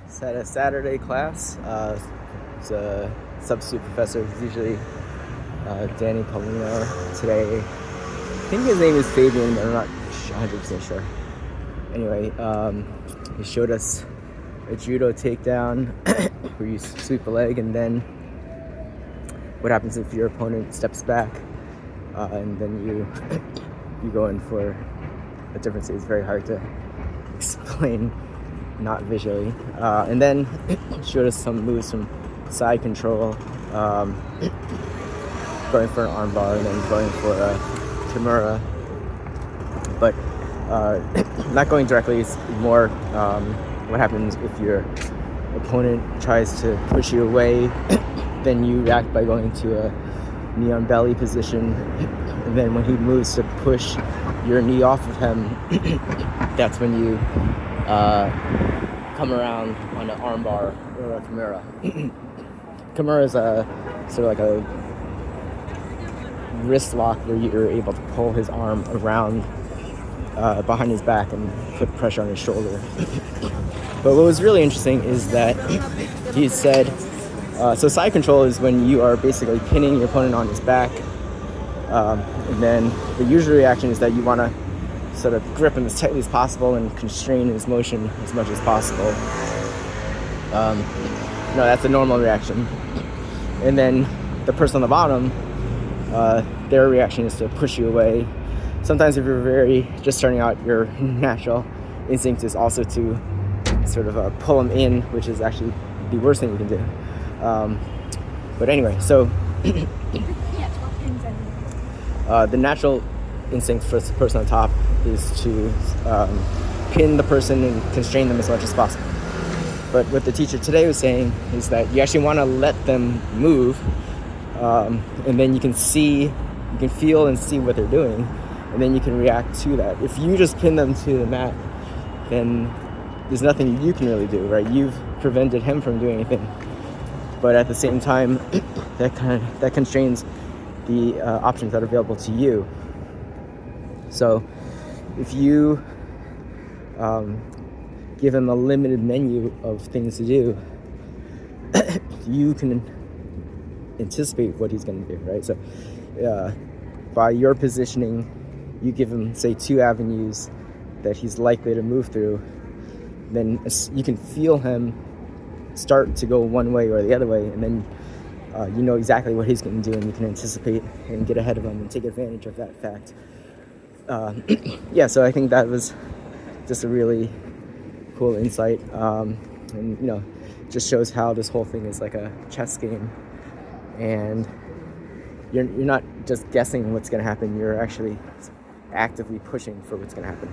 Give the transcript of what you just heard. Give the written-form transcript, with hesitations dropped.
It's at a Saturday class. It's a substitute professor. It's usually Danny Paulino. Today, I think his name is Fabian, but I'm not 100% sure. Anyway, he showed us a judo takedown where you sweep a leg, and then what happens if your opponent steps back, and then you go in for a difference. It's very hard to explain not visually. And then showed us some moves from side control, going for an armbar, and then going for a kimura. But not going directly is more what happens if your opponent tries to push you away. Then you react by going to a knee on belly position, and then when he moves to push your knee off of him, that's when you come around on an armbar or a kimura. Kimura is a sort of like a wrist lock where you're able to pull his arm around behind his back and put pressure on his shoulder. But what was really interesting is that he said, so side control is when you are basically pinning your opponent on his back, and then the usual reaction is that you want to sort of grip him as tightly as possible and constrain his motion as much as possible. No, that's a normal reaction. And then the person on the bottom, their reaction is to push you away. Sometimes if you're just starting out, your natural instinct is also to sort of pull them in, which is actually the worst thing you can do. But anyway, so the natural instinct for the person on top is to pin the person and constrain them as much as possible. But what the teacher today was saying is that you actually want to let them move, and then you can feel and see what they're doing, and then you can react to that. If you just pin them to the mat, then there's nothing you can really do, right? You've prevented him from doing anything. But at the same time, that constrains the options that are available to you. So if you give him a limited menu of things to do, you can anticipate what he's going to do, right? So by your positioning, you give him, say, 2 avenues that he's likely to move through, then you can feel him start to go one way or the other way, and then you know exactly what he's going to do, and you can anticipate and get ahead of him and take advantage of that fact. So I think that was just a really cool insight, and just shows how this whole thing is like a chess game, and you're not just guessing what's going to happen, you're actually actively pushing for what's going to happen.